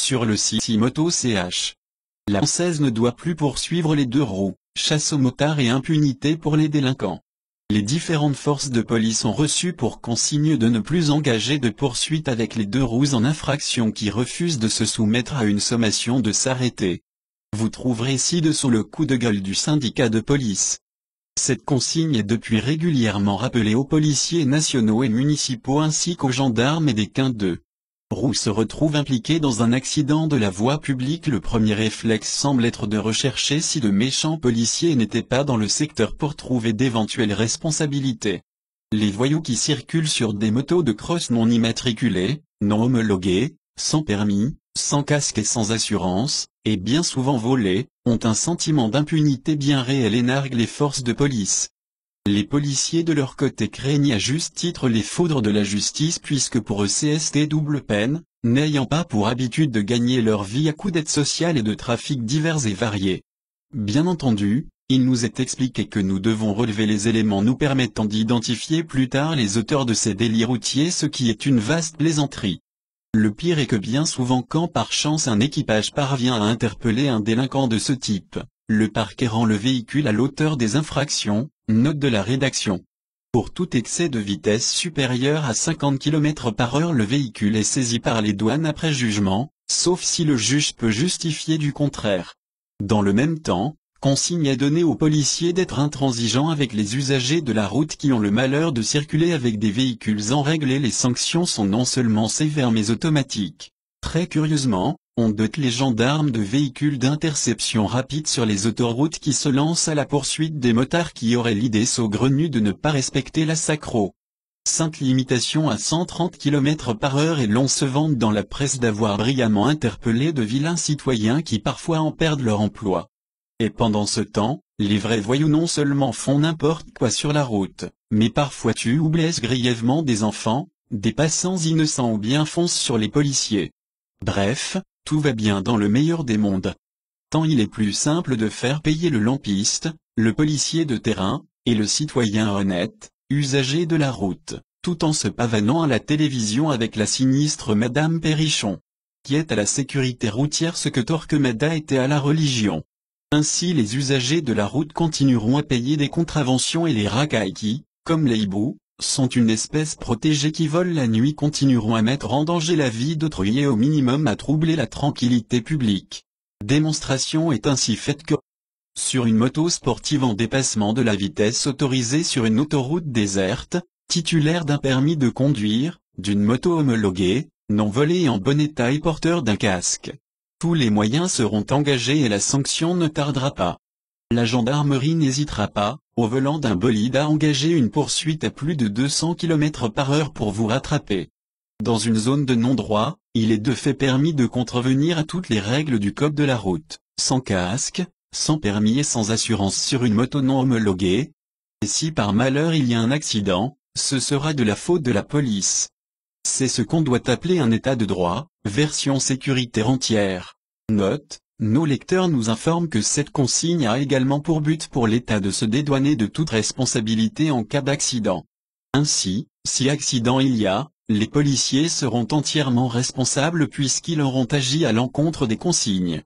Sur le site Moto.ch. La Française ne doit plus poursuivre les deux roues, chasse aux motards et impunité pour les délinquants. Les différentes forces de police ont reçu pour consigne de ne plus engager de poursuite avec les deux roues en infraction qui refusent de se soumettre à une sommation de s'arrêter. Vous trouverez ci-dessous le coup de gueule du syndicat de police. Cette consigne est depuis régulièrement rappelée aux policiers nationaux et municipaux ainsi qu'aux gendarmes et des quintes de roues se retrouvent impliqués dans un accident de la voie publique. Le premier réflexe semble être de rechercher si de méchants policiers n'étaient pas dans le secteur pour trouver d'éventuelles responsabilités. Les voyous qui circulent sur des motos de cross non immatriculées, non homologuées, sans permis, sans casque et sans assurance, et bien souvent volées, ont un sentiment d'impunité bien réel et narguent les forces de police. Les policiers de leur côté craignent à juste titre les foudres de la justice puisque pour eux c'est double peine, n'ayant pas pour habitude de gagner leur vie à coups d'aide sociale et de trafics divers et variés. Bien entendu, il nous est expliqué que nous devons relever les éléments nous permettant d'identifier plus tard les auteurs de ces délits routiers, ce qui est une vaste plaisanterie. Le pire est que bien souvent quand par chance un équipage parvient à interpeller un délinquant de ce type, le parquet rend le véhicule à l'auteur des infractions, note de la rédaction. Pour tout excès de vitesse supérieur à 50 km/h, le véhicule est saisi par les douanes après jugement, sauf si le juge peut justifier du contraire. Dans le même temps, consigne est donnée aux policiers d'être intransigeants avec les usagers de la route qui ont le malheur de circuler avec des véhicules en règle et les sanctions sont non seulement sévères mais automatiques. Très curieusement, on dote les gendarmes de véhicules d'interception rapide sur les autoroutes qui se lancent à la poursuite des motards qui auraient l'idée saugrenue de ne pas respecter la sacro-sainte limitation à 130 km/h et l'on se vante dans la presse d'avoir brillamment interpellé de vilains citoyens qui parfois en perdent leur emploi. Et pendant ce temps, les vrais voyous non seulement font n'importe quoi sur la route, mais parfois tuent ou blessent grièvement des enfants, des passants innocents ou bien foncent sur les policiers. Bref, tout va bien dans le meilleur des mondes. Tant il est plus simple de faire payer le lampiste, le policier de terrain, et le citoyen honnête, usager de la route, tout en se pavanant à la télévision avec la sinistre Madame Perrichon, qui est à la sécurité routière ce que Torquemada était à la religion. Ainsi les usagers de la route continueront à payer des contraventions et les racailles qui, comme les hiboux, sont une espèce protégée qui vole la nuit continueront à mettre en danger la vie d'autrui et au minimum à troubler la tranquillité publique. Démonstration est ainsi faite que, sur une moto sportive en dépassement de la vitesse autorisée sur une autoroute déserte, titulaire d'un permis de conduire, d'une moto homologuée, non volée et en bon état et porteur d'un casque, tous les moyens seront engagés et la sanction ne tardera pas. La gendarmerie n'hésitera pas, au volant d'un bolide, à engager une poursuite à plus de 200 km/h pour vous rattraper. Dans une zone de non-droit, il est de fait permis de contrevenir à toutes les règles du code de la route, sans casque, sans permis et sans assurance sur une moto non homologuée. Et si par malheur il y a un accident, ce sera de la faute de la police. C'est ce qu'on doit appeler un état de droit, version sécuritaire entière. Note. Nos lecteurs nous informent que cette consigne a également pour but pour l'État de se dédouaner de toute responsabilité en cas d'accident. Ainsi, si accident il y a, les policiers seront entièrement responsables puisqu'ils auront agi à l'encontre des consignes.